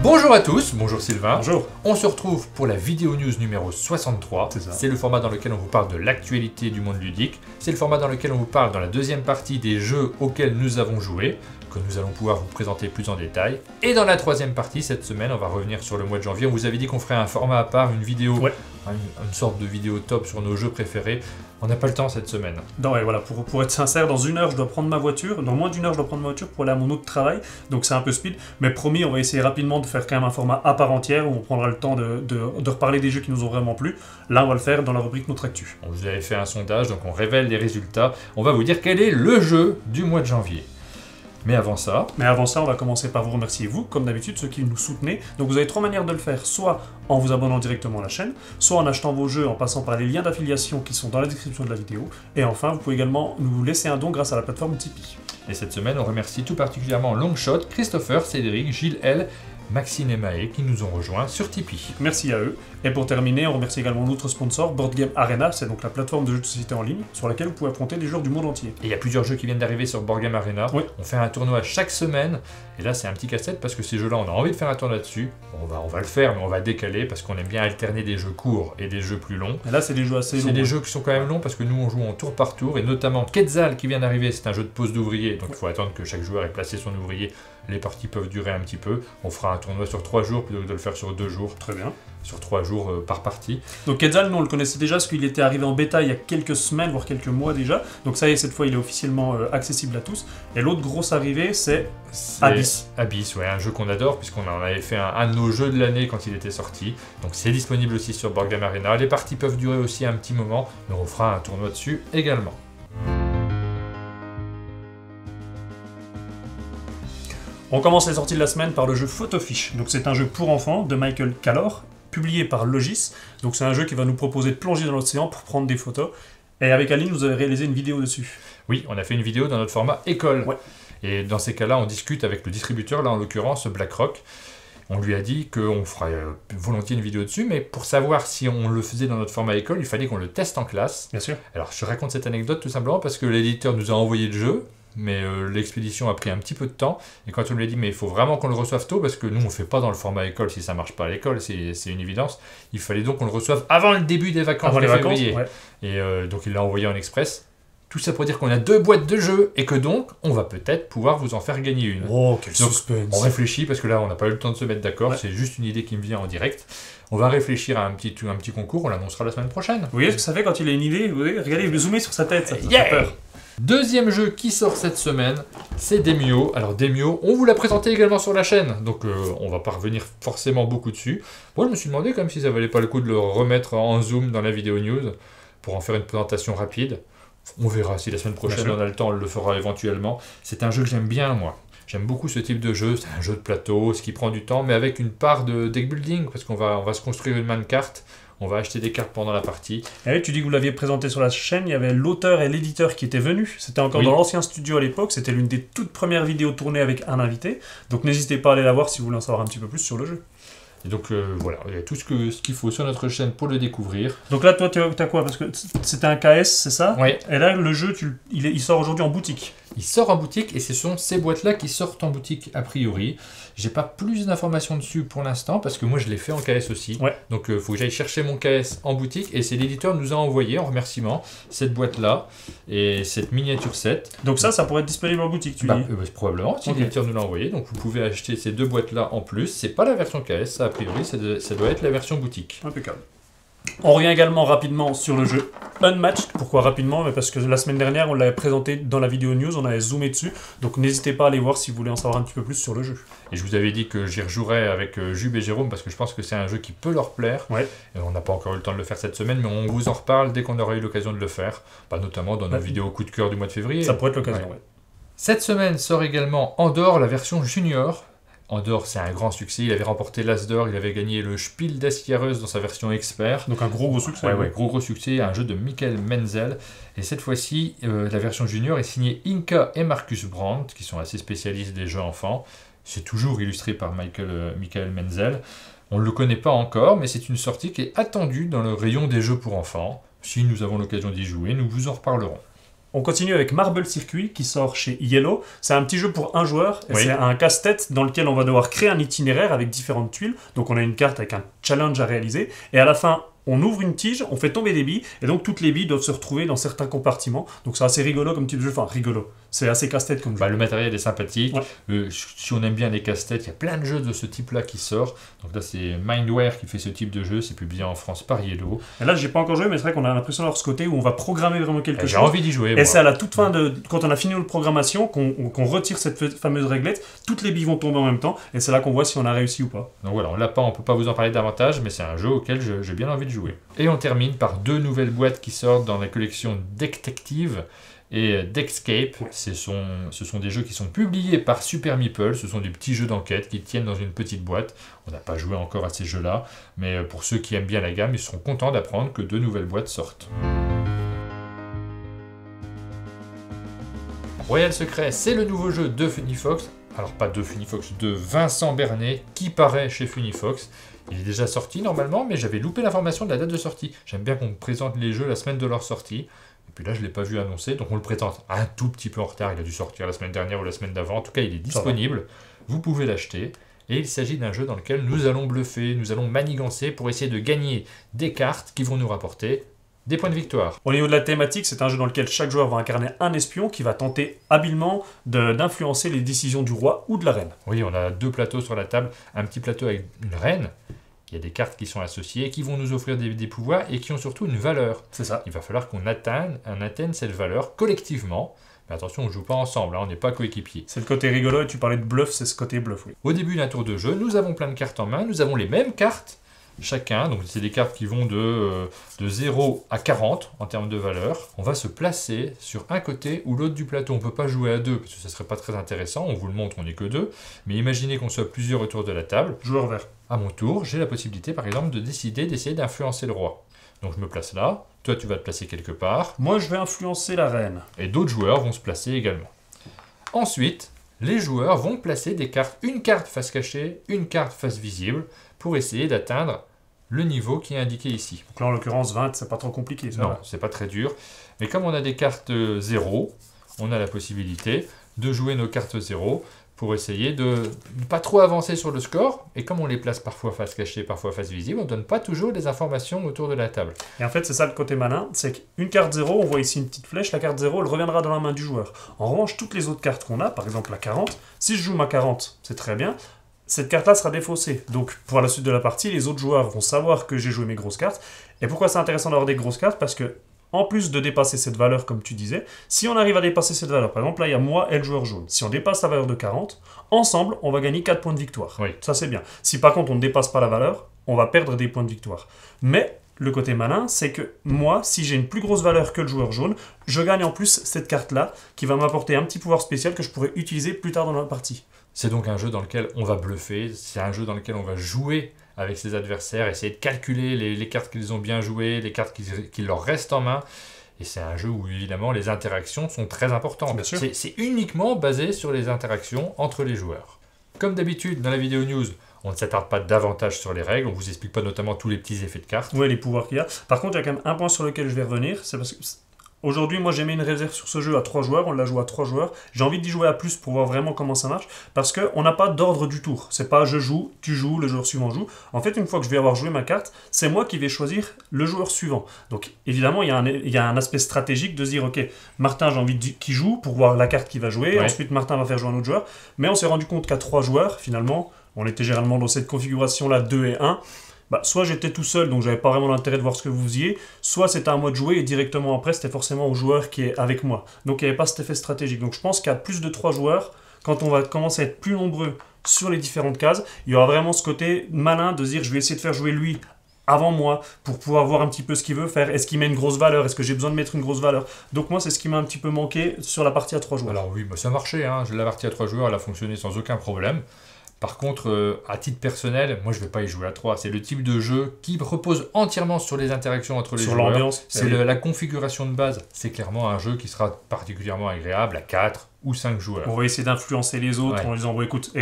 Bonjour à tous, bonjour Sylvain. Bonjour. On se retrouve pour la vidéo news numéro 63. C'est le format dans lequel on vous parle de l'actualité du monde ludique. C'est le format dans lequel on vous parle dans la deuxième partie des jeux auxquels nous avons joué, que nous allons pouvoir vous présenter plus en détail. Et dans la troisième partie, cette semaine, on va revenir sur le mois de janvier. On vous avait dit qu'on ferait un format à part, une vidéo, une sorte de vidéo top sur nos jeux préférés. On n'a pas le temps cette semaine. Non, et voilà, pour être sincère, dans une heure, je dois prendre ma voiture. Dans moins d'une heure, je dois prendre ma voiture pour aller à mon autre travail. Donc c'est un peu speed. Mais promis, on va essayer rapidement de faire quand même un format à part entière où on prendra le temps de reparler des jeux qui nous ont vraiment plu. Là, on va le faire dans la rubrique Notre Actu. On vous avait fait un sondage, donc on révèle les résultats. On va vous dire quel est le jeu du mois de janvier. Mais avant ça, on va commencer par vous remercier, vous, comme d'habitude, ceux qui nous soutenez. Donc vous avez trois manières de le faire, soit en vous abonnant directement à la chaîne, soit en achetant vos jeux en passant par les liens d'affiliation qui sont dans la description de la vidéo. Et enfin, vous pouvez également nous laisser un don grâce à la plateforme Tipeee. Et cette semaine, on remercie tout particulièrement Longshot, Christopher, Cédric, Gilles L, Maxine et Maë qui nous ont rejoints sur Tipeee. Merci à eux. Et pour terminer, on remercie également notre sponsor, Board Game Arena, c'est donc la plateforme de jeux de société en ligne sur laquelle vous pouvez affronter des joueurs du monde entier. Et il y a plusieurs jeux qui viennent d'arriver sur Board Game Arena. Oui. On fait un tournoi chaque semaine. Et là, c'est un petit casse-tête parce que ces jeux-là, on a envie de faire un tournoi dessus. On va le faire, mais on va décaler parce qu'on aime bien alterner des jeux courts et des jeux plus longs. Et là, c'est des jeux assez longs. C'est des jeux qui sont quand même longs parce que nous, on joue en tour par tour. Et notamment Quetzal qui vient d'arriver, c'est un jeu de pose d'ouvrier. Donc il faut attendre que chaque joueur ait placé son ouvrier. Les parties peuvent durer un petit peu. On fera un tournoi sur 3 jours plutôt que de le faire sur 2 jours. Très bien. Sur 3 jours par partie. Donc Quetzal, nous on le connaissait déjà parce qu'il était arrivé en bêta il y a quelques semaines, voire quelques mois déjà. Donc ça y est, cette fois il est officiellement accessible à tous. Et l'autre grosse arrivée, c'est Abyss. Abyss, ouais, un jeu qu'on adore puisqu'on en avait fait un de nos jeux de l'année quand il était sorti. Donc c'est disponible aussi sur Board Game Arena. Les parties peuvent durer aussi un petit moment, mais on fera un tournoi dessus également. On commence les sorties de la semaine par le jeu Photofish. Donc c'est un jeu pour enfants de Michael Calor, publié par Logis. Donc c'est un jeu qui va nous proposer de plonger dans l'océan pour prendre des photos. Et avec Aline, vous avez réalisé une vidéo dessus. Oui, on a fait une vidéo dans notre format école. Ouais. Et dans ces cas-là, on discute avec le distributeur, là en l'occurrence BlackRock. On lui a dit qu'on ferait volontiers une vidéo dessus, mais pour savoir si on le faisait dans notre format école, il fallait qu'on le teste en classe. Bien sûr. Alors je raconte cette anecdote tout simplement parce que l'éditeur nous a envoyé le jeu, mais l'expédition a pris un petit peu de temps, et quand on lui a dit mais il faut vraiment qu'on le reçoive tôt, parce que nous on ne fait pas dans le format école si ça marche pas à l'école, c'est une évidence, il fallait donc qu'on le reçoive avant le début des vacances de février. Ouais. Et donc il l'a envoyé en express. Tout ça pour dire qu'on a 2 boîtes de jeux, et que donc on va peut-être pouvoir vous en faire gagner une. Oh, quel donc, suspense. On réfléchit, parce que là on n'a pas eu le temps de se mettre d'accord, c'est juste une idée qui me vient en direct. On va réfléchir à un petit concours, on l'annoncera la semaine prochaine. Vous voyez ce que ça fait quand il a une idée? Vous voyez, regardez, il zoomez sur sa tête, ça fait peur. Deuxième jeu qui sort cette semaine, c'est Demio. Alors Demio, on vous l'a présenté également sur la chaîne, donc on va pas revenir forcément beaucoup dessus. Moi je me suis demandé quand même si ça valait pas le coup de le remettre en zoom dans la vidéo news, pour en faire une présentation rapide. On verra si la semaine prochaine on a le temps, on le fera éventuellement. C'est un jeu que j'aime bien moi. J'aime beaucoup ce type de jeu, c'est un jeu de plateau, ce qui prend du temps, mais avec une part de deck building, parce qu'on va se construire une main de cartes. On va acheter des cartes pendant la partie. Et oui, tu dis que vous l'aviez présenté sur la chaîne, il y avait l'auteur et l'éditeur qui étaient venus. C'était encore dans l'ancien studio à l'époque, c'était l'une des toutes premières vidéos tournées avec un invité. Donc n'hésitez pas à aller la voir si vous voulez en savoir un petit peu plus sur le jeu. Et donc voilà, il y a tout ce qu'il faut sur notre chaîne pour le découvrir. Donc là, toi, t'as quoi? Parce que c'était un KS, c'est ça? Oui. Et là, le jeu, il sort aujourd'hui en boutique. Il sort en boutique et ce sont ces boîtes-là qui sortent en boutique a priori. J'ai pas plus d'informations dessus pour l'instant parce que moi je l'ai fait en KS aussi. Ouais. Donc il faut que j'aille chercher mon KS en boutique et c'est l'éditeur nous a envoyé en remerciement cette boîte-là et cette miniature set. Donc ça pourrait être disponible en boutique, tu dis? Probablement, si l'éditeur nous l'a envoyé. Donc vous pouvez acheter ces 2 boîtes-là en plus. C'est pas la version KS, ça a priori, ça doit être la version boutique. Impeccable. On revient également rapidement sur le jeu Unmatched. Pourquoi rapidement? Parce que la semaine dernière, on l'avait présenté dans la vidéo news, on avait zoomé dessus. Donc n'hésitez pas à aller voir si vous voulez en savoir un petit peu plus sur le jeu. Et je vous avais dit que j'y rejouerais avec Jube et Jérôme parce que je pense que c'est un jeu qui peut leur plaire. Ouais. Et on n'a pas encore eu le temps de le faire cette semaine, mais on vous en reparle dès qu'on aura eu l'occasion de le faire. Notamment dans nos vidéos coup de cœur du mois de février. Ça pourrait être l'occasion, ouais. Cette semaine sort également Andorre, la version junior. Andorre, c'est un grand succès. Il avait remporté l'As d'Or, il avait gagné le Spiel des Jahres dans sa version expert. Donc un gros succès. Ouais, gros succès, un jeu de Michael Menzel. Et cette fois-ci, la version junior est signée Inka et Marcus Brandt, qui sont assez spécialistes des jeux enfants. C'est toujours illustré par Michael Menzel. On ne le connaît pas encore, mais c'est une sortie qui est attendue dans le rayon des jeux pour enfants. Si nous avons l'occasion d'y jouer, nous vous en reparlerons. On continue avec Marble Circuit qui sort chez Yellow. C'est un petit jeu pour un joueur et Oui. c'est un casse-tête dans lequel on va devoir créer un itinéraire avec différentes tuiles. Donc on a une carte avec un challenge à réaliser et à la fin on ouvre une tige, on fait tomber des billes et donc toutes les billes doivent se retrouver dans certains compartiments. Donc c'est assez rigolo comme type de jeu, enfin rigolo. C'est assez casse-tête comme jeu. Bah, le matériel est sympathique. Ouais. Si on aime bien les casse-têtes, il y a plein de jeux de ce type-là qui sortent. Donc là, c'est Mindware qui fait ce type de jeu. C'est publié en France par Yellow. Et là j'ai pas encore joué mais c'est vrai qu'on a l'impression d'avoir ce côté où on va programmer vraiment quelque J'ai chose. envie d'y jouer. Et moi. c'est à la toute fin, quand on a fini notre programmation, qu'on retire cette fameuse réglette, toutes les billes vont tomber en même temps, et c'est là qu'on voit si on a réussi ou pas. Donc voilà, on peut pas vous en parler davantage, mais c'est un jeu auquel j'ai bien envie de jouer. Et on termine par 2 nouvelles boîtes qui sortent dans la collection Decketective et Deckscape. Ce sont des jeux qui sont publiés par Super Meeple. Ce sont des petits jeux d'enquête qui tiennent dans une petite boîte. On n'a pas joué encore à ces jeux-là, mais pour ceux qui aiment bien la gamme, ils seront contents d'apprendre que 2 nouvelles boîtes sortent. Royal Secret, c'est le nouveau jeu de Funifox. Alors pas de Funifox, de Vincent Bernet, qui paraît chez Funifox. Il est déjà sorti normalement, mais j'avais loupé l'information de la date de sortie. J'aime bien qu'on me présente les jeux la semaine de leur sortie. Et puis là, je ne l'ai pas vu annoncer, donc on le présente un tout petit peu en retard. Il a dû sortir la semaine dernière ou la semaine d'avant. En tout cas, il est disponible. Vous pouvez l'acheter. Et il s'agit d'un jeu dans lequel nous allons bluffer, nous allons manigancer pour essayer de gagner des cartes qui vont nous rapporter des points de victoire. Au niveau de la thématique, c'est un jeu dans lequel chaque joueur va incarner un espion qui va tenter habilement d'influencer les décisions du roi ou de la reine. Oui, on a 2 plateaux sur la table. Un petit plateau avec une reine. Il y a des cartes qui sont associées, qui vont nous offrir des pouvoirs et qui ont surtout une valeur. C'est ça. Il va falloir qu'on atteigne cette valeur collectivement. Mais attention, on ne joue pas ensemble, hein, on n'est pas coéquipiers. C'est le côté rigolo et tu parlais de bluff, c'est ce côté bluff, oui. Au début d'un tour de jeu, nous avons plein de cartes en main, nous avons les mêmes cartes chacun, donc c'est des cartes qui vont de 0 à 40 en termes de valeur. On va se placer sur un côté ou l'autre du plateau. On ne peut pas jouer à 2 parce que ça ne serait pas très intéressant, on vous le montre, on n'est que 2. Mais imaginez qu'on soit plusieurs autour de la table. Joueur vert. À mon tour, j'ai la possibilité par exemple de décider d'essayer d'influencer le roi. Donc je me place là, toi tu vas te placer quelque part. Moi je vais influencer la reine. Et d'autres joueurs vont se placer également. Ensuite, les joueurs vont placer des cartes, une carte face cachée, une carte face visible, pour essayer d'atteindre le niveau qui est indiqué ici. Donc là en l'occurrence 20, c'est pas trop compliqué. Ça Non, va. c'est pas très dur. Mais comme on a des cartes 0, on a la possibilité de jouer nos cartes 0 pour essayer de ne pas trop avancer sur le score. Et comme on les place parfois face cachée, parfois face visible, on ne donne pas toujours les informations autour de la table. Et en fait, c'est ça le côté malin, c'est qu'une carte 0, on voit ici une petite flèche, la carte 0, elle reviendra dans la main du joueur. En revanche, toutes les autres cartes qu'on a, par exemple la 40, si je joue ma 40, c'est très bien, cette carte-là sera défaussée. Donc, pour la suite de la partie, les autres joueurs vont savoir que j'ai joué mes grosses cartes. Et pourquoi c'est intéressant d'avoir des grosses cartes? Parce que, en plus de dépasser cette valeur, comme tu disais, si on arrive à dépasser cette valeur, par exemple, là, il y a moi et le joueur jaune. Si on dépasse la valeur de 40, ensemble, on va gagner 4 points de victoire. Oui. Ça, c'est bien. Si par contre, on ne dépasse pas la valeur, on va perdre des points de victoire. Mais, le côté malin, c'est que moi, si j'ai une plus grosse valeur que le joueur jaune, je gagne en plus cette carte-là, qui va m'apporter un petit pouvoir spécial que je pourrais utiliser plus tard dans la partie. C'est donc un jeu dans lequel on va bluffer, c'est un jeu dans lequel on va jouer avec ses adversaires, essayer de calculer les cartes qu'ils ont bien jouées, les cartes qui leur restent en main. Et c'est un jeu où évidemment les interactions sont très importantes. Bien sûr. C'est uniquement basé sur les interactions entre les joueurs. Comme d'habitude dans la vidéo news, on ne s'attarde pas davantage sur les règles, on ne vous explique pas notamment tous les petits effets de cartes. Ouais, les pouvoirs qu'il y a. Par contre, il y a quand même un point sur lequel je vais revenir, c'est parce que aujourd'hui, moi j'ai mis une réserve sur ce jeu à 3 joueurs, on l'a joué à 3 joueurs. J'ai envie d'y jouer à plus pour voir vraiment comment ça marche, parce qu'on n'a pas d'ordre du tour. C'est pas je joue, tu joues, le joueur suivant joue. En fait, une fois que je vais avoir joué ma carte, c'est moi qui vais choisir le joueur suivant. Donc évidemment, il y a un aspect stratégique de se dire, ok, Martin, j'ai envie qu'il joue pour voir la carte qu'il va jouer, Ouais. ensuite Martin va faire jouer un autre joueur. Mais on s'est rendu compte qu'à 3 joueurs, finalement, on était généralement dans cette configuration-là 2 et 1. Bah, soit j'étais tout seul, donc j'avais pas vraiment l'intérêt de voir ce que vous faisiez, soit c'était à moi de jouer et directement après c'était forcément au joueur qui est avec moi. Donc il n'y avait pas cet effet stratégique. Donc je pense qu'à plus de 3 joueurs, quand on va commencer à être plus nombreux sur les différentes cases, il y aura vraiment ce côté malin de se dire je vais essayer de faire jouer lui avant moi pour pouvoir voir un petit peu ce qu'il veut faire. Est-ce qu'il met une grosse valeur? Est-ce que j'ai besoin de mettre une grosse valeur? Donc moi c'est ce qui m'a un petit peu manqué sur la partie à 3 joueurs. Alors oui, bah ça marchait, hein. La partie à 3 joueurs, elle a fonctionné sans aucun problème. Par contre, à titre personnel, moi je ne vais pas y jouer à 3. C'est le type de jeu qui repose entièrement sur les interactions entre les Sur joueurs. l'ambiance. C'est la configuration de base. C'est clairement un jeu qui sera particulièrement agréable à 4 ou 5 joueurs. On va essayer d'influencer les autres Ouais. en disant bon écoute,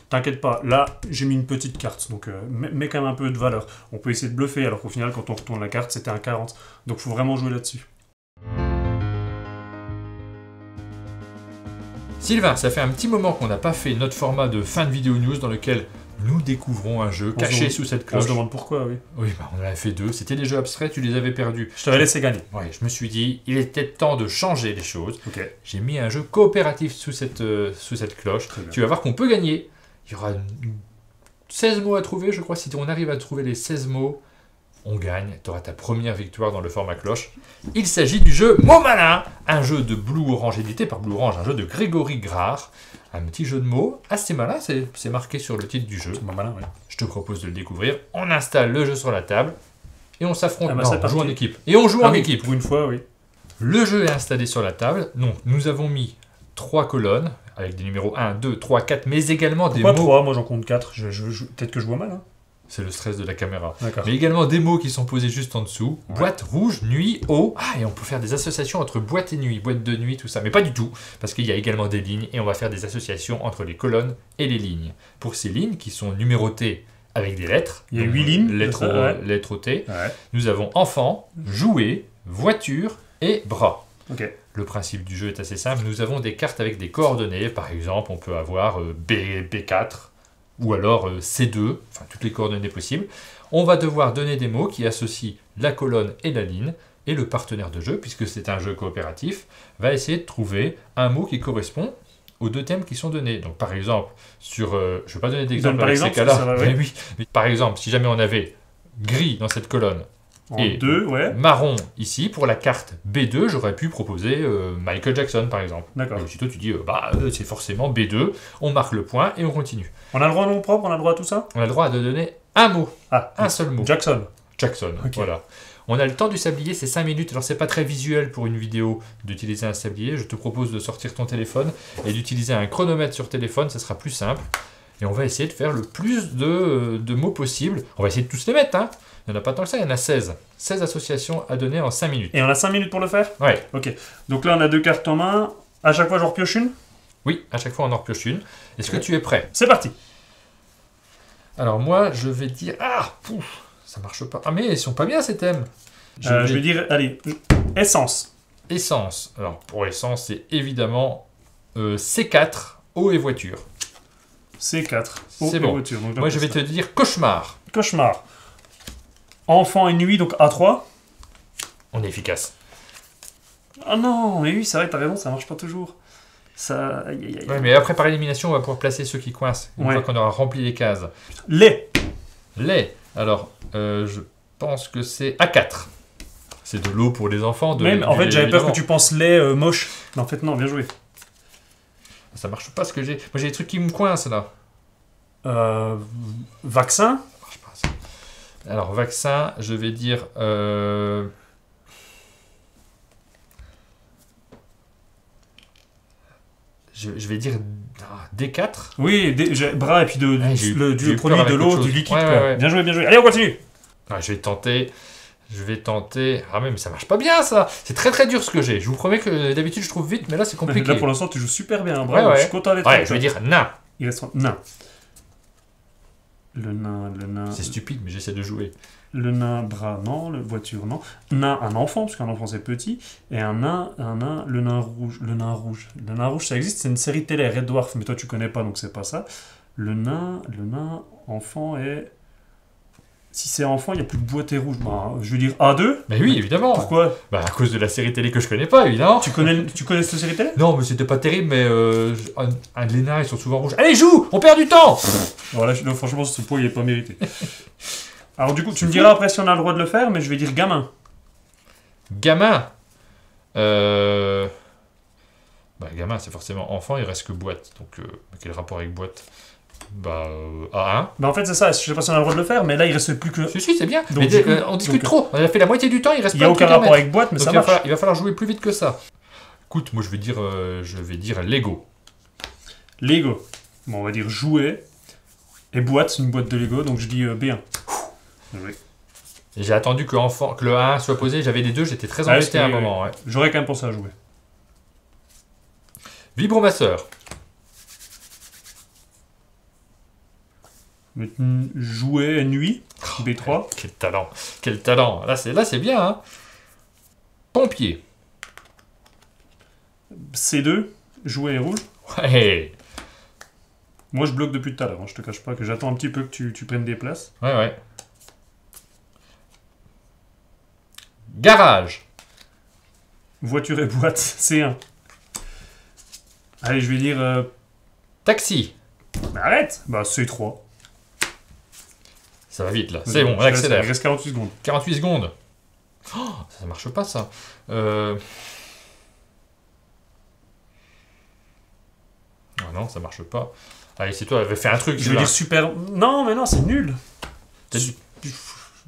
t'inquiète pas, là j'ai mis une petite carte, donc mets quand même un peu de valeur. On peut essayer de bluffer alors qu'au final quand on retourne la carte c'était un 40, donc faut vraiment jouer là-dessus. Sylvain, ça fait un petit moment qu'on n'a pas fait notre format de fin de vidéo news dans lequel nous découvrons un jeu caché sous cette On cloche. se demande pourquoi, oui. Oui, bah on en a fait 2. C'était des jeux abstraits, tu les avais perdus. Je t'avais laissé gagner. Ouais, je me suis dit, il était temps de changer les choses. Ok. J'ai mis un jeu coopératif sous cette cloche. Très bien. Tu vas voir qu'on peut gagner. Il y aura 16 mots à trouver, je crois. Si on arrive à trouver les 16 mots, on gagne. Tu auras ta première victoire dans le format cloche. Il s'agit du jeu Mots Malins, un jeu de Blue Orange édité par Blue Orange, un jeu de Grégory Grard. Un petit jeu de mots assez malin, c'est marqué sur le titre du jeu. C'est malin, oui. Je te propose de le découvrir. On installe le jeu sur la table et on s'affronte. Ah bah, Non, c'est on joue parti. en équipe. Et on joue en oui, équipe. Pour une fois, oui. Le jeu est installé sur la table. Donc, nous avons mis 3 colonnes avec des numéros 1, 2, 3, 4, mais également Pourquoi des mots. 3? Moi, j'en compte 4. Peut-être que je vois mal. Hein. C'est le stress de la caméra. D'accord. Mais également des mots qui sont posés juste en dessous. Ouais. Boîte rouge, nuit, eau. Ah, et on peut faire des associations entre boîte et nuit, boîte de nuit, tout ça. Mais pas du tout, parce qu'il y a également des lignes et on va faire des associations entre les colonnes et les lignes. Pour ces lignes qui sont numérotées avec des lettres. Il y a donc, 8 lignes, Lettres c'est ça, ouais. lettres au T. Ouais. Nous avons enfant, jouet, voiture et bras. Ok. Le principe du jeu est assez simple. Nous avons des cartes avec des coordonnées. Par exemple, on peut avoir B4 ou alors C2, enfin toutes les coordonnées possibles. On va devoir donner des mots qui associent la colonne et la ligne. Et le partenaire de jeu, puisque c'est un jeu coopératif, va essayer de trouver un mot qui correspond aux 2 thèmes qui sont donnés. Donc par exemple, sur... je ne vais pas donner d'exemple Donne par avec ces exemple, cas-là. ça va, ouais. Mais oui. Mais par exemple, si jamais on avait gris dans cette colonne, En Et- 2, ouais. marron ici, pour la carte B2, j'aurais pu proposer Michael Jackson par exemple. D'accord. Et aussitôt tu dis, c'est forcément B2, on marque le point et on continue. On a le droit au nom propre, on a le droit à tout ça? On a le droit de donner un mot, Ah, un seul mot. Jackson. Jackson, Ok. voilà. On a le temps du sablier, c'est 5 minutes. Alors c'est pas très visuel pour une vidéo d'utiliser un sablier. Je te propose de sortir ton téléphone et d'utiliser un chronomètre sur téléphone, ça sera plus simple. Et on va essayer de faire le plus de mots possible. On va essayer de tous les mettre, hein. Il n'y en a pas tant que ça, il y en a 16. 16 associations à donner en 5 minutes. Et on a 5 minutes pour le faire? Ouais. Ok. Donc là, on a 2 cartes en main. À chaque fois, j'en repioche une? Oui, à chaque fois on en repioche une. Est-ce que Ouais. tu es prêt? C'est parti. Alors moi, je vais dire... Ah, pouf, ça marche pas. Ah mais ils sont pas bien ces thèmes. Je vais dire, allez, essence. Essence. Alors pour essence, c'est évidemment C4, eau et voiture. C4. Eau C'est et bon. voiture. Donc, Moi je vais te dire cauchemar. Cauchemar. Enfant et nuit, donc A3. On est efficace. Ah non, mais oui, c'est vrai, t'as raison, ça marche pas toujours. Ça... Aïe, aïe, aïe. Ouais, mais après par élimination, on va pouvoir placer ceux qui coincent. Une Ouais. fois qu'on aura rempli les cases. Lait. Lait. Alors, je pense que c'est A4. C'est de l'eau pour les enfants. Même, en du fait, lait, j'avais peur évidemment. que tu penses lait moche. Mais en fait, non, bien joué. Ça marche pas ce que j'ai. Moi j'ai des trucs qui me coincent là. Vaccin. Ça marche pas, ça. Alors, vaccin, je vais dire. Je vais dire D4. Oui, bras et puis J'ai eu produit peur de avec l'eau, autre du chose. liquide. Ouais, quoi. ouais, ouais. Bien joué, bien joué. Allez, on continue. Ah, je vais tenter. Ah, mais ça marche pas bien ça. C'est très très dur ce que j'ai. Je vous promets que d'habitude je trouve vite, mais là c'est compliqué. Là, pour l'instant, tu joues super bien. Bravo, Ouais. je suis content d'être Ouais, avec je vais toi. dire nain. Il reste nain. Le nain. C'est stupide, mais j'essaie de jouer. Le nain, bras, non. Le voiture, non. Nain, un enfant, parce qu'un enfant c'est petit. Et un nain, le nain rouge. Le nain rouge. Le nain rouge, ça existe, c'est une série télé, Red Dwarf, mais toi tu connais pas, donc c'est pas ça. Le nain, enfant et. Si c'est enfant, il n'y a plus de boîtier rouge. Bah, je veux dire A2. Mais oui, évidemment. Pourquoi? Bah à cause de la série télé que je connais pas, évidemment. Tu connais cette série télé? Non, mais c'était pas terrible, mais un de les nains, ils sont souvent rouges. Allez, joue. On perd du temps. Voilà, là, franchement, ce point, il est pas mérité. Alors, du coup, tu me diras après si on a le droit de le faire, mais je vais dire gamin. Gamin. Bah gamin, c'est forcément enfant. Il reste que boîte. Donc quel rapport avec boîte? Bah A1. Bah, en fait, c'est ça, je sais pas si on a le droit de le faire, mais là, il reste plus que. Si, c'est bien. Donc, Mais du coup, on discute donc, trop. On a fait la moitié du temps, il reste Il n'y plein a de aucun trucs à rapport mettre. avec boîte, mais Donc ça il va marche. il va falloir jouer plus vite que ça. Écoute, moi je vais dire Lego. Lego. Bon, on va dire jouet. Et boîte, c'est une boîte de Lego, donc je dis B1. Oui. Et j'ai attendu que le 1 soit posé, j'avais les deux, j'étais très Ah, embêté à un oui, oui. moment. Ouais. J'aurais quand même pensé à jouer. Vibromasseur. Jouet, nuit. B3. Quel talent, quel talent. Là c'est bien. Hein. Pompier. C2. Jouet et rouge. Ouais. Moi, je bloque depuis tout à l'heure. Hein. Je te cache pas que j'attends un petit peu que tu prennes des places. Ouais. Garage. Voiture et boîte, c'est un. Allez, je vais dire... Taxi. Mais arrête. Bah, c'est 3. Ça va vite là. C'est bon, on accélère. Il reste 48 secondes. 48 secondes. Oh, ça marche pas ça. Ah non, ça marche pas. Allez, c'est toi, avait fait un truc. Je vais dire super... Non, mais non, c'est nul.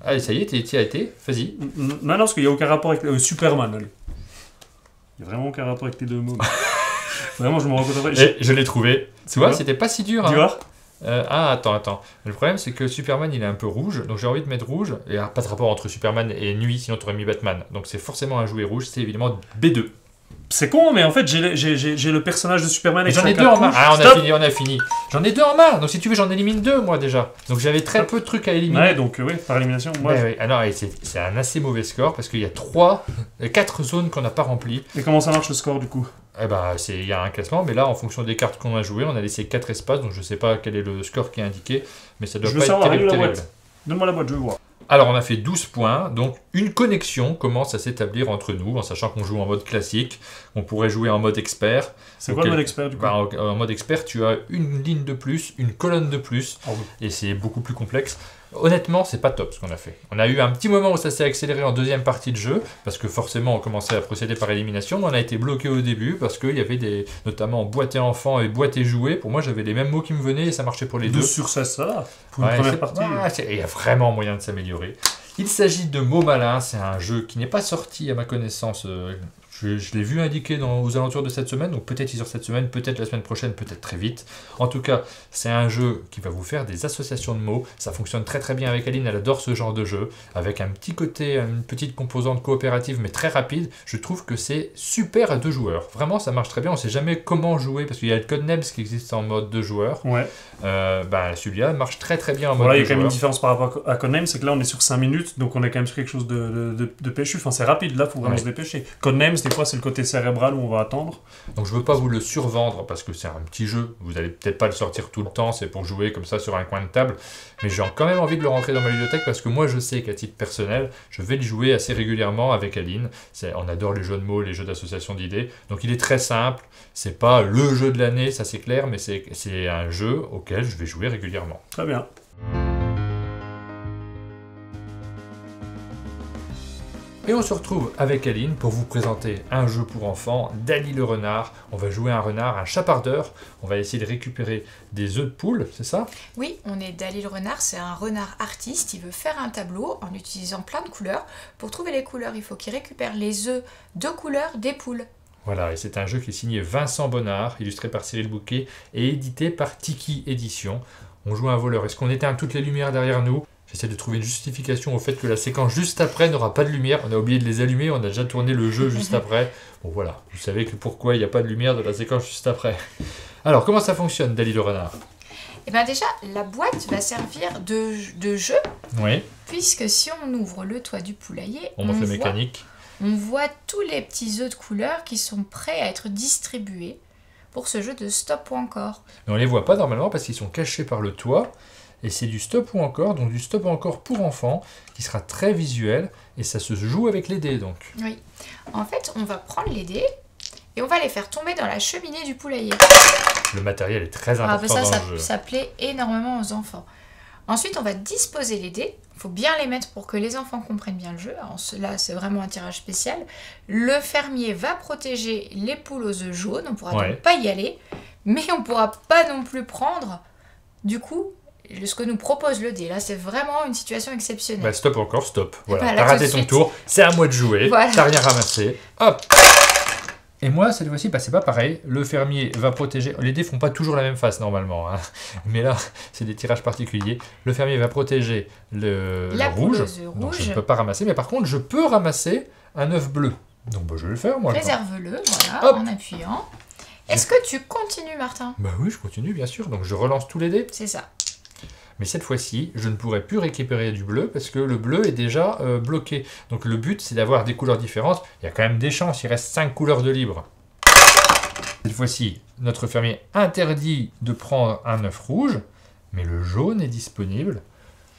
Allez, ça y est, t'y as été. Vas-y. Non, parce qu'il n'y a aucun rapport avec... Superman, allez. Il n'y a vraiment aucun rapport avec tes deux mots. Vraiment, je me rends compte après. Je l'ai trouvé. Tu vois, c'était pas si dur. Tu vois attends. Le problème, c'est que Superman, il est un peu rouge. Donc j'ai envie de mettre rouge. Il n'y a pas de rapport entre Superman et nuit, sinon tu aurais mis Batman. Donc c'est forcément un jouet rouge. C'est évidemment B2. C'est con, mais en fait, j'ai le personnage de Superman avec j'en ai 2 en main. Ah, on a fini. J'en ai 2 en main. Donc si tu veux, j'en élimine 2, moi, déjà. Donc j'avais très peu de trucs à éliminer. Ouais, donc oui, par élimination. Moi, Ah non, c'est un assez mauvais score parce qu'il y a 4 zones qu'on n'a pas remplies. Et comment ça marche le score, du coup? Il y a un classement, mais là, en fonction des cartes qu'on a jouées, on a laissé 4 espaces. Donc je sais pas quel est le score qui est indiqué, mais ça doit pas être terrible. Donne-moi la boîte, je veux voir. Alors, on a fait 12 points, donc une connexion commence à s'établir entre nous, en sachant qu'on joue en mode classique. On pourrait jouer en mode expert. C'est quoi le mode expert, du coup? En mode expert, tu as une ligne de plus, une colonne de plus, oui. Et c'est beaucoup plus complexe. Honnêtement, c'est pas top ce qu'on a fait. On a eu un petit moment où ça s'est accéléré en deuxième partie de jeu, parce que forcément, on commençait à procéder par élimination. On a été bloqué au début, parce qu'il y avait notamment boîte et enfant et boîte et jouets. Pour moi, j'avais les mêmes mots qui me venaient et ça marchait pour les deux. 2 sur 16, ça va. Pour une première partie. Il y a vraiment moyen de s'améliorer. Il s'agit de Mots Malins, c'est un jeu qui n'est pas sorti à ma connaissance. Je l'ai vu indiqué aux alentours de cette semaine, donc peut-être il sort cette semaine, peut-être la semaine prochaine, peut-être très vite. En tout cas, c'est un jeu qui va vous faire des associations de mots. Ça fonctionne très très bien avec Aline, elle adore ce genre de jeu, avec un petit côté, une petite composante coopérative, mais très rapide. Je trouve que c'est super à 2 joueurs. Vraiment, ça marche très bien. On ne sait jamais comment jouer, parce qu'il y a le Codenames qui existe en mode 2 joueurs. Ouais. Celui-là marche très très bien en mode 2 joueurs. Il y a quand même une différence par rapport à Codenames, c'est que là on est sur 5 minutes, donc on est quand même sur quelque chose de péchu. Enfin, c'est rapide, là, il faut vraiment se dépêcher. Codenames, des fois, c'est le côté cérébral où on va attendre. Donc je veux pas vous le survendre parce que c'est un petit jeu, vous allez peut-être pas le sortir tout le temps, c'est pour jouer comme ça sur un coin de table, mais j'ai quand même envie de le rentrer dans ma bibliothèque parce que moi je sais qu'à titre personnel, je vais le jouer assez régulièrement avec Aline. On adore les jeux de mots, les jeux d'association d'idées, donc il est très simple, c'est pas le jeu de l'année, ça c'est clair, mais c'est un jeu auquel je vais jouer régulièrement. Très bien. Et on se retrouve avec Aline pour vous présenter un jeu pour enfants, Dali le renard. On va jouer un renard, un chapardeur. On va essayer de récupérer des œufs de poule, c'est ça? Oui, on est Dali le renard, c'est un renard artiste. Il veut faire un tableau en utilisant plein de couleurs. Pour trouver les couleurs, il faut qu'il récupère les œufs de couleur des poules. Voilà, et c'est un jeu qui est signé Vincent Bonnard, illustré par Cyril Bouquet et édité par Tiki Édition. On joue un voleur. Est-ce qu'on éteint toutes les lumières derrière nous? J'essaie de trouver une justification au fait que la séquence juste après n'aura pas de lumière. On a oublié de les allumer, on a déjà tourné le jeu juste après. Bon voilà, vous savez que pourquoi il n'y a pas de lumière de la séquence juste après. Alors, comment ça fonctionne, Dali le renard? Eh bien déjà, la boîte va servir de jeu. Oui. Puisque si on ouvre le toit du poulailler, on montre le mécanique. On voit tous les petits œufs de couleur qui sont prêts à être distribués pour ce jeu de stop ou encore. Mais on ne les voit pas normalement parce qu'ils sont cachés par le toit. Et c'est du stop ou encore, donc du stop ou encore pour enfants, qui sera très visuel, et ça se joue avec les dés, donc. Oui. En fait, on va prendre les dés, et on va les faire tomber dans la cheminée du poulailler. Le matériel est très important dans le jeu. Ça plaît énormément aux enfants. Ensuite, on va disposer les dés. Il faut bien les mettre pour que les enfants comprennent bien le jeu. Alors, là, c'est vraiment un tirage spécial. Le fermier va protéger les poules aux œufs jaunes. On ne pourra donc pas y aller, mais on ne pourra pas non plus prendre, du coup, ce que nous propose le dé. Là, c'est vraiment une situation exceptionnelle. Bah, stop encore, stop. Voilà, t'as raté ton tour, c'est à moi de jouer, voilà. T'as rien ramassé, hop. Et moi, cette fois-ci, c'est pas pareil. Le fermier va protéger... Les dés font pas toujours la même face, normalement. Hein. Mais là, c'est des tirages particuliers. Le fermier va protéger le rouge. Donc, je ne peux pas ramasser. Mais par contre, je peux ramasser un œuf bleu. Donc, bah, je vais le faire, moi. Réserve-le, voilà, en appuyant. Est-ce que tu continues, Martin? Bah oui, je continue, bien sûr. Donc, je relance tous les dés. C'est ça. Mais cette fois-ci, je ne pourrai plus récupérer du bleu parce que le bleu est déjà bloqué. Donc le but, c'est d'avoir des couleurs différentes. Il y a quand même des chances, il reste 5 couleurs de libre. Cette fois-ci, notre fermier interdit de prendre un œuf rouge, mais le jaune est disponible.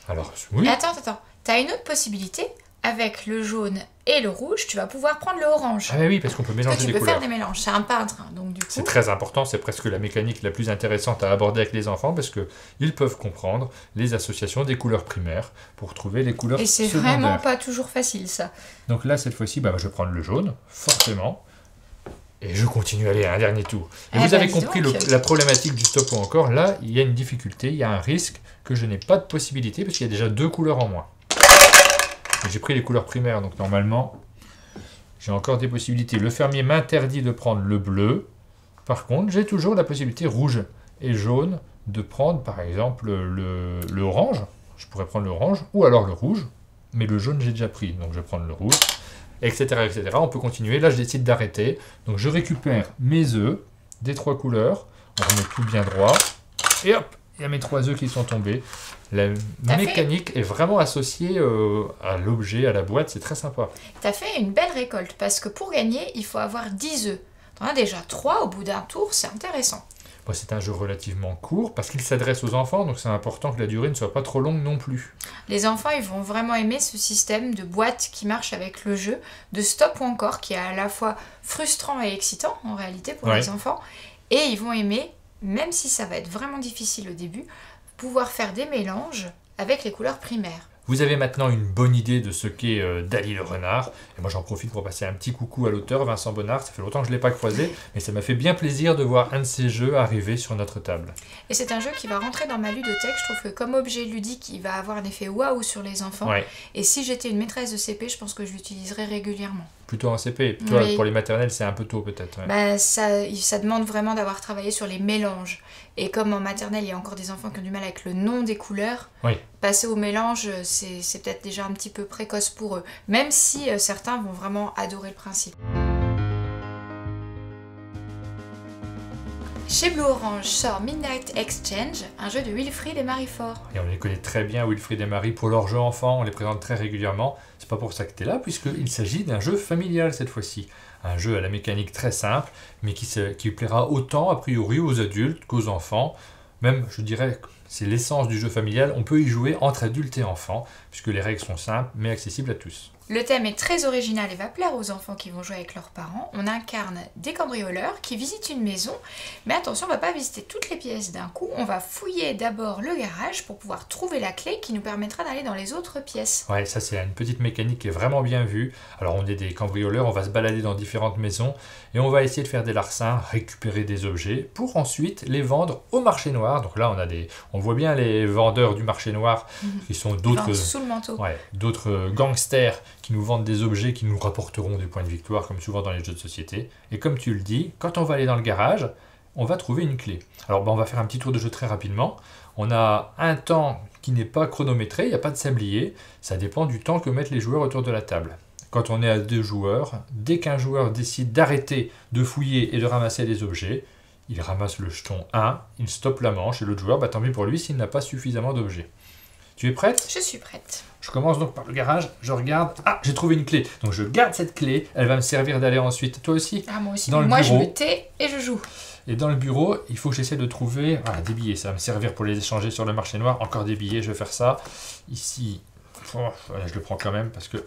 Alors, oui. Et attends. Tu as une autre possibilité. Avec le jaune et le rouge, tu vas pouvoir prendre le orange. Ah bah oui, parce qu'on peut mélanger Parce que tu les peux couleurs. faire des mélanges. C'est un peintre, hein, donc du coup... C'est très important, c'est presque la mécanique la plus intéressante à aborder avec les enfants parce qu'ils peuvent comprendre les associations des couleurs primaires pour trouver les couleurs Et c'est secondaires. vraiment pas toujours facile, ça. Donc là, cette fois-ci, je vais prendre le jaune, forcément. Et je continue, allez, un dernier tour. Et vous avez dis compris donc. la problématique du stop ou encore. Là, il y a une difficulté, il y a un risque que je n'ai pas de possibilité parce qu'il y a déjà 2 couleurs en moins. J'ai pris les couleurs primaires, donc normalement, j'ai encore des possibilités. Le fermier m'interdit de prendre le bleu. Par contre, j'ai toujours la possibilité rouge et jaune de prendre, par exemple, le orange. Je pourrais prendre l'orange ou alors le rouge. Mais le jaune, j'ai déjà pris, donc je vais prendre le rouge, etc., etc. On peut continuer. Là, je décide d'arrêter. Donc, je récupère mes œufs des 3 couleurs. On remet tout bien droit. Et hop, il y a mes 3 œufs qui sont tombés. La mécanique est vraiment associée à l'objet, à la boîte, c'est très sympa. Tu as fait une belle récolte, parce que pour gagner, il faut avoir 10 œufs. Tu en as déjà 3 au bout d'un tour, c'est intéressant. Bon, c'est un jeu relativement court, parce qu'il s'adresse aux enfants, donc c'est important que la durée ne soit pas trop longue non plus. Les enfants, ils vont vraiment aimer ce système de boîte qui marche avec le jeu, de stop ou encore, qui est à la fois frustrant et excitant, en réalité, pour les enfants. Et ils vont aimer, même si ça va être vraiment difficile au début, pouvoir faire des mélanges avec les couleurs primaires. Vous avez maintenant une bonne idée de ce qu'est Dali le renard. Et moi j'en profite pour passer un petit coucou à l'auteur, Vincent Bonnard. Ça fait longtemps que je ne l'ai pas croisé, mais ça m'a fait bien plaisir de voir un de ces jeux arriver sur notre table. Et c'est un jeu qui va rentrer dans ma ludothèque. Je trouve que comme objet ludique, il va avoir un effet waouh sur les enfants. Ouais. Et si j'étais une maîtresse de CP, je pense que je l'utiliserais régulièrement. Plutôt en CP. Toi, Oui. pour les maternelles, c'est un peu tôt peut-être. Ouais. Bah, ça demande vraiment d'avoir travaillé sur les mélanges. Et comme en maternelle, il y a encore des enfants qui ont du mal avec le nom des couleurs, Oui. passer au mélange, c'est peut-être déjà un petit peu précoce pour eux. Même si certains vont vraiment adorer le principe. Chez Blue Orange sort Midnight Exchange, un jeu de Wilfried et Marie Faure. Et on les connaît très bien, Wilfried et Marie, pour leurs jeux enfants, on les présente très régulièrement. C'est pas pour ça que tu es là, puisqu'il s'agit d'un jeu familial cette fois-ci. Un jeu à la mécanique très simple, mais qui plaira autant, a priori, aux adultes qu'aux enfants. Même, je dirais, c'est l'essence du jeu familial, on peut y jouer entre adultes et enfants, puisque les règles sont simples, mais accessibles à tous. Le thème est très original et va plaire aux enfants qui vont jouer avec leurs parents. On incarne des cambrioleurs qui visitent une maison, mais attention, on ne va pas visiter toutes les pièces d'un coup. On va fouiller d'abord le garage pour pouvoir trouver la clé qui nous permettra d'aller dans les autres pièces. Ouais, ça c'est une petite mécanique qui est vraiment bien vue. Alors on est des cambrioleurs, on va se balader dans différentes maisons et on va essayer de faire des larcins, récupérer des objets pour ensuite les vendre au marché noir. Donc là on voit bien les vendeurs du marché noir qui sont d'autres Sous le manteau. d'autres gangsters qui nous vendent des objets qui nous rapporteront des points de victoire comme souvent dans les jeux de société. Et comme tu le dis, quand on va aller dans le garage, on va trouver une clé. Alors on va faire un petit tour de jeu très rapidement. On a un temps qui n'est pas chronométré, il n'y a pas de sablier, ça dépend du temps que mettent les joueurs autour de la table. Quand on est à 2 joueurs, dès qu'un joueur décide d'arrêter de fouiller et de ramasser des objets, il ramasse le jeton 1, il stoppe la manche et l'autre joueur, tant pis pour lui s'il n'a pas suffisamment d'objets. Tu es prête ? Je suis prête. Je commence donc par le garage, je regarde, j'ai trouvé une clé. Donc je garde cette clé, elle va me servir d'aller ensuite, toi aussi ? Ah, moi aussi. Dans le Moi, je bureau. me tais et je joue. Et dans le bureau, il faut que j'essaie de trouver des billets. Ça va me servir pour les échanger sur le marché noir. Encore des billets, je vais faire ça. Ici, je le prends quand même parce que...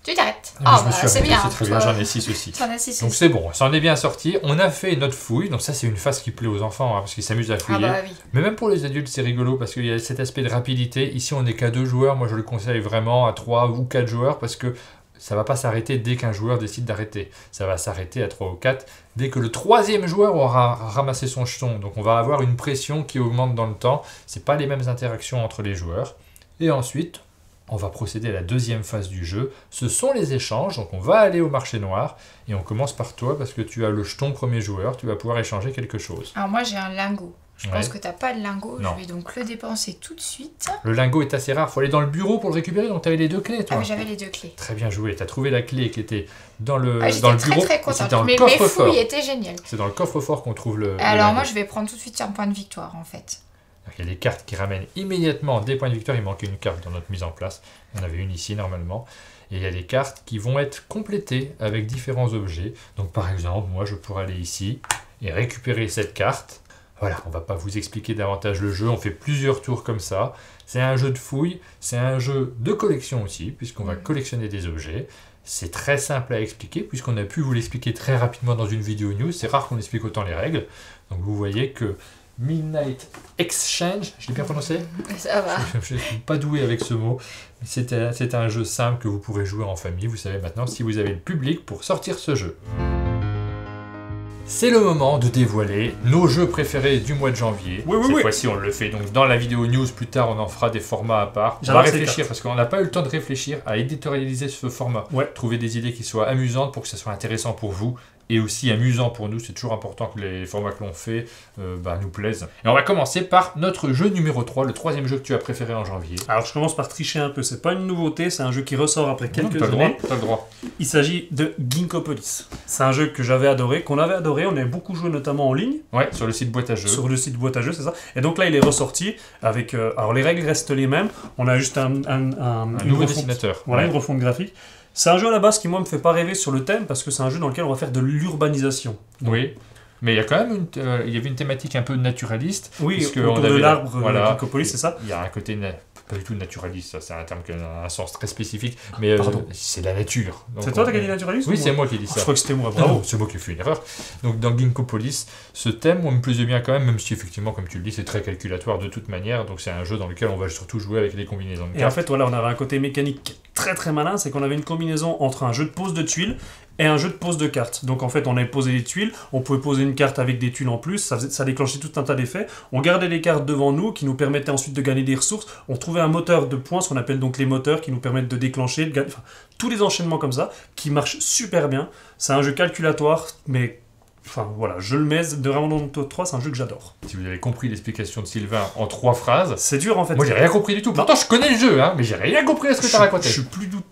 Tu t'arrêtes. Je me suis c'est arrêté, bien. c'est très bien, j'en ai 6 aussi. T'en as 6 Donc aussi. c'est bon, ça en est bien sorti. On a fait notre fouille. Donc ça, c'est une phase qui plaît aux enfants parce qu'ils s'amusent à Ah fouiller. bah oui. Mais même pour les adultes, c'est rigolo parce qu'il y a cet aspect de rapidité. Ici, on n'est qu'à 2 joueurs. Moi, je le conseille vraiment à 3 ou 4 joueurs parce que ça va pas s'arrêter dès qu'un joueur décide d'arrêter. Ça va s'arrêter à 3 ou 4 dès que le 3e joueur aura ramassé son jeton. Donc on va avoir une pression qui augmente dans le temps. C'est pas les mêmes interactions entre les joueurs. Et ensuite, on va procéder à la 2e phase du jeu. Ce sont les échanges. Donc on va aller au marché noir et on commence par toi parce que tu as le jeton premier joueur. Tu vas pouvoir échanger quelque chose. Alors moi, j'ai un lingot. Je pense Ouais. que t'as pas de lingot. Non. Je vais donc le dépenser tout de suite. Le lingot est assez rare. Il faut aller dans le bureau pour le récupérer. Donc tu avais les 2 clés, Ah toi. oui, j'avais les 2 clés. Très bien joué. Tu as trouvé la clé qui était dans le, Ah, dans le j'étais bureau. très et contente. c'est dans le Mes coffre-fort. fouilles étaient géniales. C'est dans le coffre-fort qu'on trouve le Alors lingot. moi, je vais prendre tout de suite un point de victoire en fait. Il y a des cartes qui ramènent immédiatement des points de victoire. Il manquait une carte dans notre mise en place. Il y en avait une ici normalement. Et il y a des cartes qui vont être complétées avec différents objets. Donc par exemple, moi je pourrais aller ici et récupérer cette carte. Voilà, on va pas vous expliquer davantage le jeu, on fait plusieurs tours comme ça. C'est un jeu de fouille, c'est un jeu de collection aussi, puisqu'on va collectionner des objets. C'est très simple à expliquer, puisqu'on a pu vous l'expliquer très rapidement dans une vidéo news. C'est rare qu'on explique autant les règles. Donc vous voyez que Midnight Exchange, je l'ai bien prononcé ? Ça va. Je ne suis pas doué avec ce mot. C'est un jeu simple que vous pourrez jouer en famille. Vous savez maintenant si vous avez le public pour sortir ce jeu. C'est le moment de dévoiler nos jeux préférés du mois de janvier. Cette fois-ci, on le fait donc dans la vidéo news. Plus tard, on en fera des formats à part. On va réfléchir parce qu'on n'a pas eu le temps de réfléchir à éditorialiser ce format. Trouver des idées qui soient amusantes pour que ça soit intéressant pour vous. Et aussi amusant pour nous, c'est toujours important que les formats que l'on fait nous plaisent. Et on va commencer par notre jeu numéro 3, le troisième jeu que tu as préféré en janvier. Alors je commence par tricher un peu, c'est pas une nouveauté, c'est un jeu qui ressort après quelques années. T'as le droit. Il s'agit de Ginkopolis. C'est un jeu que j'avais adoré, qu'on avait adoré, on avait beaucoup joué notamment en ligne. Ouais, sur le site boîte à jeux. Sur le site boîte à jeux, c'est ça. Et donc là il est ressorti avec... alors les règles restent les mêmes, on a juste un nouveau dessinateur. Voilà, une refonte graphique. C'est un jeu à la base qui, moi, me fait pas rêver sur le thème parce que c'est un jeu dans lequel on va faire de l'urbanisation. Oui, mais il y a quand même il y avait une thématique un peu naturaliste. Oui, autour de l'arbre, Ginkopolis, c'est ça. Il y a un côté pas du tout naturaliste, ça, c'est un terme qui a un sens très spécifique, mais c'est la nature. C'est toi qui as dit naturaliste? Oui, c'est moi qui ai dit ça. Je crois que c'était moi, bravo. C'est moi qui ai fait une erreur. Donc dans Ginkopolis, ce thème, moi, me plaisait bien quand même si effectivement, comme tu le dis, c'est très calculatoire de toute manière, donc c'est un jeu dans lequel on va surtout jouer avec les combinaisons de cartes. Et en fait, voilà, on avait un côté mécanique très très malin, c'est qu'on avait une combinaison entre un jeu de pose de tuiles et un jeu de pose de cartes. Donc en fait, on avait posé des tuiles, on pouvait poser une carte avec des tuiles en plus, ça déclenchait tout un tas d'effets. On gardait les cartes devant nous, qui nous permettaient ensuite de gagner des ressources. On trouvait un moteur de points, ce qu'on appelle donc les moteurs, qui nous permettent de déclencher, tous les enchaînements comme ça, qui marchent super bien. C'est un jeu calculatoire, mais... Enfin voilà, je le mets vraiment dans mon top 3, c'est un jeu que j'adore. Si vous avez compris l'explication de Sylvain en 3 phrases... C'est dur en fait. Moi j'ai rien compris du tout. Pourtant je connais le jeu, hein, mais j'ai rien compris à ce que tu as raconté. Je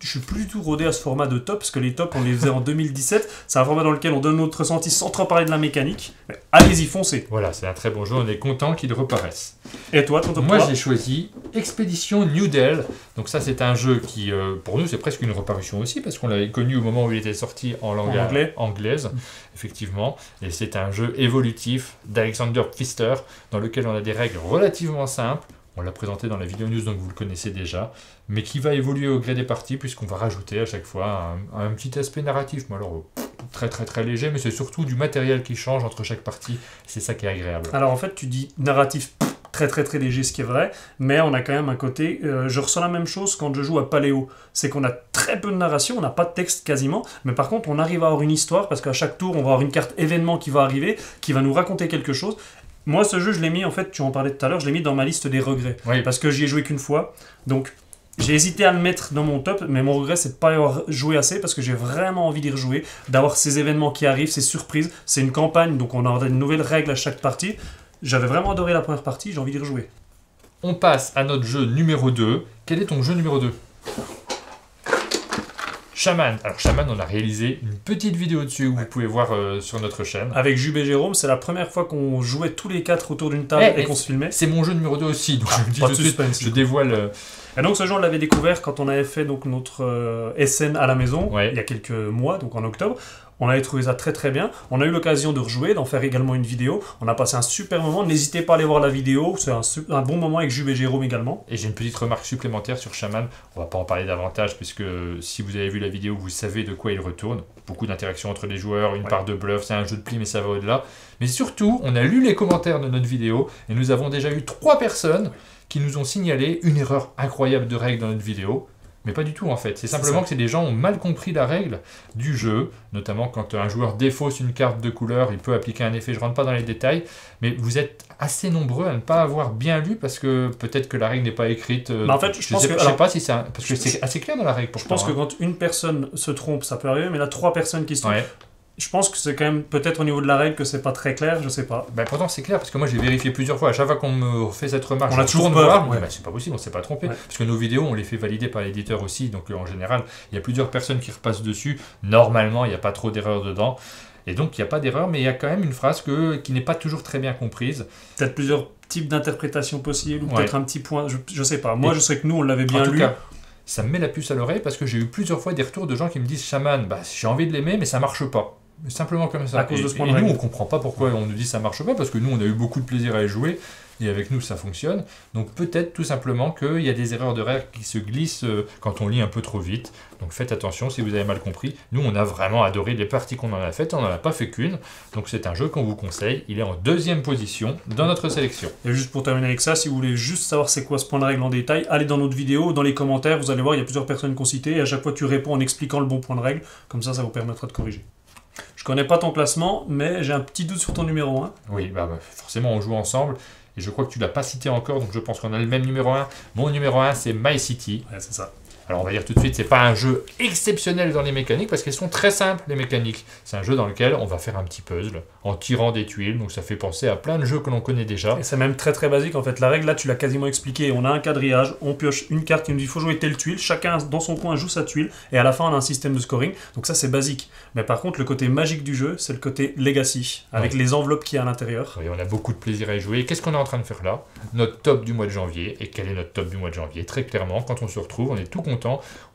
suis plus du tout rodé à ce format de top, parce que les tops on les faisait en 2017. C'est un format dans lequel on donne notre ressenti sans trop parler de la mécanique. Mais allez-y, foncez. Voilà, c'est un très bon jeu, on est content qu'il reparaisse. Et toi, ton top 3? Moi j'ai choisi Expédition New Del. Donc ça c'est un jeu qui, pour nous c'est presque une reparution aussi, parce qu'on l'avait connu au moment où il était sorti en langue anglaise, effectivement. Et c'est un jeu évolutif d'Alexander Pfister, dans lequel on a des règles relativement simples. On l'a présenté dans la vidéo news, donc vous le connaissez déjà, mais qui va évoluer au gré des parties, puisqu'on va rajouter à chaque fois un petit aspect narratif. Mais alors, très très très léger, mais c'est surtout du matériel qui change entre chaque partie. C'est ça qui est agréable. Alors en fait, tu dis narratif très très très léger, ce qui est vrai, mais on a quand même un côté... je ressens la même chose quand je joue à Paléo. C'est qu'on a très peu de narration, on n'a pas de texte quasiment, mais par contre on arrive à avoir une histoire, parce qu'à chaque tour on va avoir une carte événement qui va arriver, qui va nous raconter quelque chose. Moi ce jeu je l'ai mis, en fait tu en parlais tout à l'heure, je l'ai mis dans ma liste des regrets, parce que j'y ai joué qu'une fois, donc... J'ai hésité à le mettre dans mon top, mais mon regret c'est de ne pas y avoir joué assez parce que j'ai vraiment envie d'y rejouer, d'avoir ces événements qui arrivent, ces surprises. C'est une campagne, donc on a de nouvelles règles à chaque partie. J'avais vraiment adoré la première partie, j'ai envie d'y rejouer. On passe à notre jeu numéro 2. Quel est ton jeu numéro 2 ? Shaman. Alors Shaman, on a réalisé une petite vidéo dessus que vous pouvez voir sur notre chaîne. Avec Jube et Jérôme, c'est la première fois qu'on jouait tous les 4 autour d'une table et qu'on se filmait. C'est mon jeu numéro 2 aussi, donc je me dis je dévoile... Et donc ce jeu on l'avait découvert quand on avait fait donc, notre SN à la maison, il y a quelques mois, donc en octobre. On avait trouvé ça très très bien. On a eu l'occasion de rejouer, d'en faire également une vidéo. On a passé un super moment. N'hésitez pas à aller voir la vidéo. C'est un bon moment avec Jube et Jérôme également. Et j'ai une petite remarque supplémentaire sur Shaman. On va pas en parler davantage puisque si vous avez vu la vidéo, vous savez de quoi il retourne. Beaucoup d'interactions entre les joueurs, une part de bluff. C'est un jeu de pli mais ça va au-delà. Mais surtout, on a lu les commentaires de notre vidéo et nous avons déjà eu 3 personnes qui nous ont signalé une erreur incroyable de règle dans notre vidéo. Mais pas du tout en fait, c'est simplement que c'est des gens qui ont mal compris la règle du jeu, notamment quand un joueur défausse une carte de couleur, il peut appliquer un effet, je rentre pas dans les détails, mais vous êtes assez nombreux à ne pas avoir bien lu parce que peut-être que la règle n'est pas écrite. En fait, je sais pas si c'est parce que c'est assez clair dans la règle pourtant. Je pense que quand une personne se trompe, ça peut arriver, mais là 3 personnes qui se trompent. Je pense que c'est quand même peut-être au niveau de la règle que c'est pas très clair, je sais pas. Ben pourtant c'est clair parce que moi j'ai vérifié plusieurs fois. À chaque fois qu'on me fait cette remarque, on a toujours peur. C'est pas possible, on s'est pas trompé. Parce que nos vidéos on les fait valider par l'éditeur aussi, donc en général il y a plusieurs personnes qui repassent dessus. Normalement il n'y a pas trop d'erreurs dedans. Et donc il n'y a pas d'erreur, mais il y a quand même une phrase qui n'est pas toujours très bien comprise. Peut-être plusieurs types d'interprétations possibles, ou peut-être un petit point, je sais pas. Moi je sais que nous on l'avait bien lu. ça me met la puce à l'oreille parce que j'ai eu plusieurs fois des retours de gens qui me disent Shaman, bah, j'ai envie de l'aimer mais ça marche pas. Simplement comme ça. À cause de ce point de et nous, règle. on comprend pas pourquoi on nous dit ça marche pas, parce que nous, on a eu beaucoup de plaisir à y jouer, et avec nous, ça fonctionne. Donc peut-être tout simplement qu'il y a des erreurs de règles qui se glissent quand on lit un peu trop vite. Donc faites attention si vous avez mal compris. Nous, on a vraiment adoré les parties qu'on en a faites, on n'en a pas fait qu'une. Donc c'est un jeu qu'on vous conseille. Il est en 2e position dans notre sélection. Et juste pour terminer avec ça, si vous voulez juste savoir c'est quoi ce point de règle en détail, allez dans notre vidéo, dans les commentaires, vous allez voir, il y a plusieurs personnes qui ont cité, et à chaque fois tu réponds en expliquant le bon point de règle, comme ça vous permettra de corriger. Je connais pas ton classement, mais j'ai un petit doute sur ton numéro 1. Oui, forcément, on joue ensemble. Et je crois que tu l'as pas cité encore, donc je pense qu'on a le même numéro 1. Mon numéro 1, c'est My City. Ouais, c'est ça. Alors on va dire tout de suite, c'est pas un jeu exceptionnel dans les mécaniques, parce qu'elles sont très simples, les mécaniques. C'est un jeu dans lequel on va faire un petit puzzle en tirant des tuiles, donc ça fait penser à plein de jeux que l'on connaît déjà. Et c'est même très très basique en fait. La règle là, tu l'as quasiment expliqué. On a un quadrillage, on pioche une carte qui nous dit il faut jouer telle tuile, chacun dans son coin joue sa tuile, et à la fin on a un système de scoring. Donc ça c'est basique. Mais par contre, le côté magique du jeu, c'est le côté legacy, avec les enveloppes qu'il y a à l'intérieur. Oui, on a beaucoup de plaisir à y jouer. Qu'est-ce qu'on est en train de faire là? Notre top du mois de janvier. Et quel est notre top du mois de janvier? Très clairement, quand on se retrouve, on est tout content.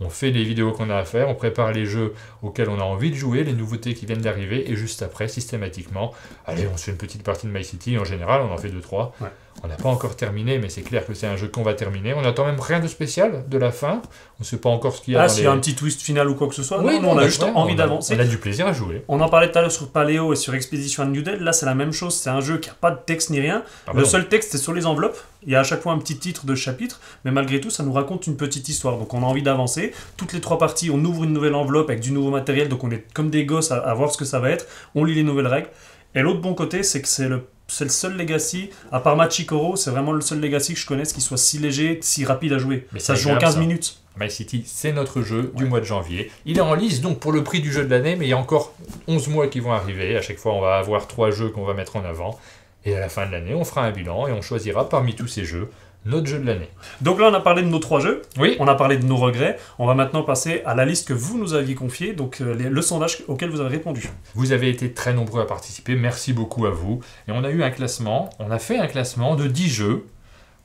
On fait les vidéos qu'on a à faire, on prépare les jeux auxquels on a envie de jouer, les nouveautés qui viennent d'arriver, et juste après, systématiquement, allez, on se fait une petite partie de My City. En général, on en fait 2-3. Ouais. On n'a pas encore terminé, mais c'est clair que c'est un jeu qu'on va terminer. On n'attend même rien de spécial de la fin. On ne sait pas encore ce qu'il y a dans S'il y a un petit twist final ou quoi que ce soit, Oui, non, on a juste envie d'avancer. On a du plaisir à jouer. On en parlait tout à l'heure sur Paléo et sur Expedition à New Dead. Là, c'est la même chose. C'est un jeu qui n'a pas de texte ni rien. Le seul texte, c'est sur les enveloppes. Il y a à chaque fois un petit titre de chapitre, mais malgré tout, ça nous raconte une petite histoire. Donc, on a envie d'avancer. Toutes les 3 parties, on ouvre une nouvelle enveloppe avec du nouveau matériel. Donc, on est comme des gosses à voir ce que ça va être. On lit les nouvelles règles. Et l'autre bon côté, c'est que c'est le seul Legacy, à part Machikoro, c'est vraiment le seul Legacy que je connaisse qui soit si léger, si rapide à jouer. Mais ça se joue en 15 minutes. My City, c'est notre jeu du mois de janvier. Il est en lice donc pour le prix du jeu de l'année, mais il y a encore 11 mois qui vont arriver. À chaque fois, on va avoir 3 jeux qu'on va mettre en avant. Et à la fin de l'année, on fera un bilan et on choisira parmi tous ces jeux notre jeu de l'année. Donc là, on a parlé de nos 3 jeux. Oui. On a parlé de nos regrets. On va maintenant passer à la liste que vous nous aviez confiée, donc le sondage auquel vous avez répondu. Vous avez été très nombreux à participer. Merci beaucoup à vous. Et on a eu un classement. On a fait un classement de 10 jeux.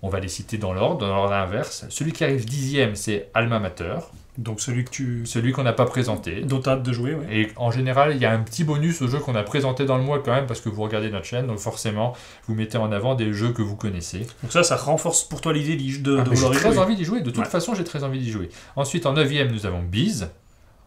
On va les citer dans l'ordre inverse. Celui qui arrive 10e, c'est Alma Mater. Donc celui qu'on n'a pas présenté. dont tu as hâte de jouer, ouais. Et en général, il y a un petit bonus au jeu qu'on a présenté dans le mois quand même, parce que vous regardez notre chaîne, donc forcément, vous mettez en avant des jeux que vous connaissez. Donc ça renforce pour toi l'idée de J'ai vouloir y très jouer. envie d'y jouer, de toute façon, j'ai très envie d'y jouer. Ensuite, en 9e, nous avons Beez.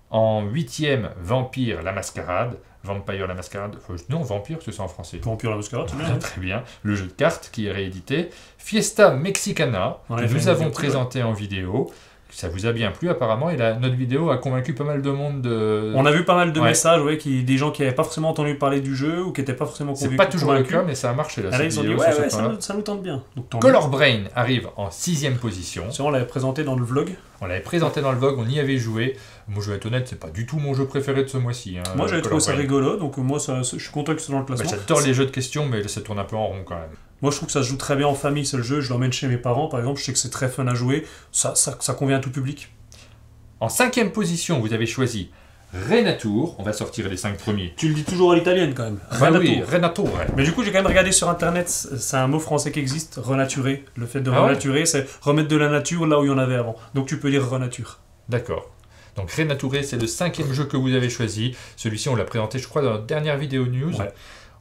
En 8e, Vampire la Mascarade. Vampire la Mascarade. Non, Vampire, parce que c'est en français. Vampire la Mascarade, c'est bien. Très bien. Le jeu de cartes qui est réédité. Fiesta Mexicana, que nous avons présenté en vidéo. Ça vous a bien plu apparemment, et notre vidéo a convaincu pas mal de monde de... On a vu pas mal de messages, des gens qui n'avaient pas forcément entendu parler du jeu ou qui n'étaient pas forcément convaincus. C'est pas toujours le cas, mais ça a marché là. Là, ils ont dit ça nous tente bien. Donc, Color Brain arrive en 6e position. On l'avait présenté dans le vlog. On l'avait présenté dans le vlog, on y avait joué. Moi, je vais être honnête, c'est pas du tout mon jeu préféré de ce mois-ci. Moi, j'avais trouvé ça rigolo, donc moi, je suis content que ce soit dans le classement. J'adore les jeux de questions, mais ça tourne un peu en rond quand même. Moi, je trouve que ça se joue très bien en famille, c'est le jeu. Je l'emmène chez mes parents, par exemple. Je sais que c'est très fun à jouer. Ça convient à tout public. En 5e position, vous avez choisi Renatur. On va sortir les 5 premiers. Tu le dis toujours à l'italienne quand même. Oui, Renatur. Ouais. Mais du coup, j'ai quand même regardé sur internet, c'est un mot français qui existe, renaturer. Le fait de renaturer, c'est remettre de la nature là où il y en avait avant. Donc tu peux dire renature. D'accord. Donc Renaturé, c'est le 5e jeu que vous avez choisi. Celui-ci, on l'a présenté, je crois, dans notre dernière vidéo news. Ouais.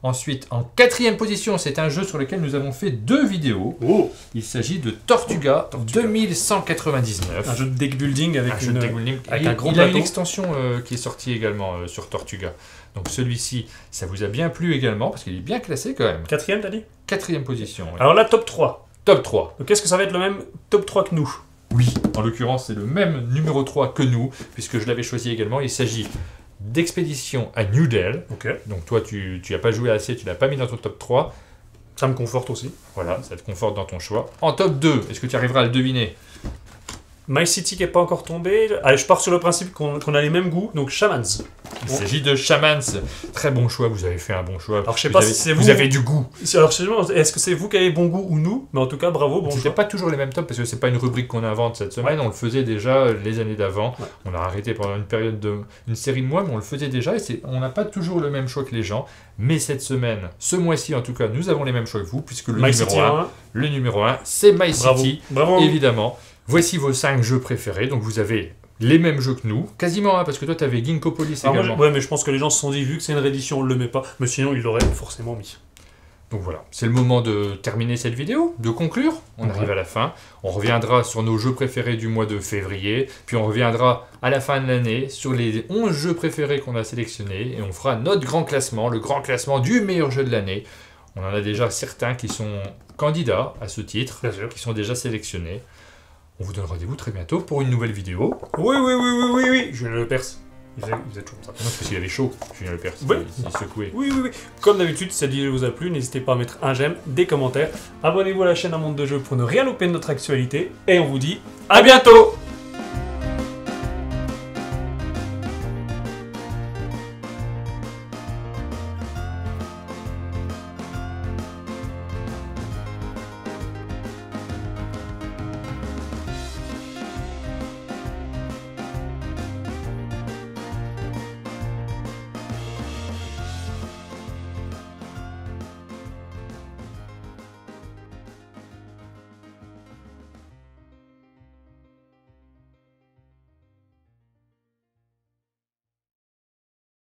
Ensuite, en 4e position, c'est un jeu sur lequel nous avons fait 2 vidéos. Oh. Il s'agit de Tortuga 2199. Un jeu de deck building avec un gros plateau. Il a une extension qui est sortie également sur Tortuga. Donc celui-ci, ça vous a bien plu également, parce qu'il est bien classé quand même. 4e, t'as dit ? 4e position. Ouais. Alors là, top 3. Top 3. Donc est-ce que ça va être le même top 3 que nous ? Oui. En l'occurrence, c'est le même numéro 3 que nous, puisque je l'avais choisi également. Il s'agit d'Expédition à New Deal. Okay. Donc toi, tu n'as pas joué assez, tu l'as pas mis dans ton top 3. Ça me conforte aussi. Voilà, ça te conforte dans ton choix. En top 2, est-ce que tu arriveras à le deviner ? My City qui n'est pas encore tombé. Allez, je pars sur le principe qu'on a les mêmes goûts, donc Shamans. Il s'agit de Shamans. Très bon choix, vous avez fait un bon choix. Alors je sais pas si c'est vous. Vous avez du goût. Alors je sais pas, est-ce que c'est vous qui avez bon goût ou nous ? Mais en tout cas, bravo, bon choix. C'était pas toujours les mêmes tops, parce que c'est pas une rubrique qu'on invente cette semaine, on le faisait déjà les années d'avant. Ouais. On a arrêté pendant une série de mois, mais on le faisait déjà, et on n'a pas toujours le même choix que les gens. Mais cette semaine, ce mois-ci en tout cas, nous avons les mêmes choix que vous, puisque le numéro 1, c'est My City, bravo. Évidemment. Voici vos 5 jeux préférés. Donc vous avez les mêmes jeux que nous, quasiment, parce que toi tu avais Ginkgopolis également. Ouais, mais je pense que les gens se sont dit, vu que c'est une réédition, on le met pas. Mais sinon, ils l'auraient forcément mis. Donc voilà, c'est le moment de terminer cette vidéo, de conclure. On arrive à la fin. On reviendra sur nos jeux préférés du mois de février. Puis on reviendra à la fin de l'année sur les 11 jeux préférés qu'on a sélectionnés. Et on fera notre grand classement, le grand classement du meilleur jeu de l'année. On en a déjà certains qui sont candidats à ce titre, qui sont déjà sélectionnés. On vous donne rendez-vous très bientôt pour une nouvelle vidéo. Oui. Julien Lepers. Il faisait toujours ça. Non, c'est parce qu'il avait chaud, Julien Lepers. Oui. Il secouait. Oui. Comme d'habitude, si cette vidéo vous a plu, n'hésitez pas à mettre un j'aime, des commentaires. Abonnez-vous à la chaîne Un Monde de Jeux pour ne rien louper de notre actualité. Et on vous dit à bientôt.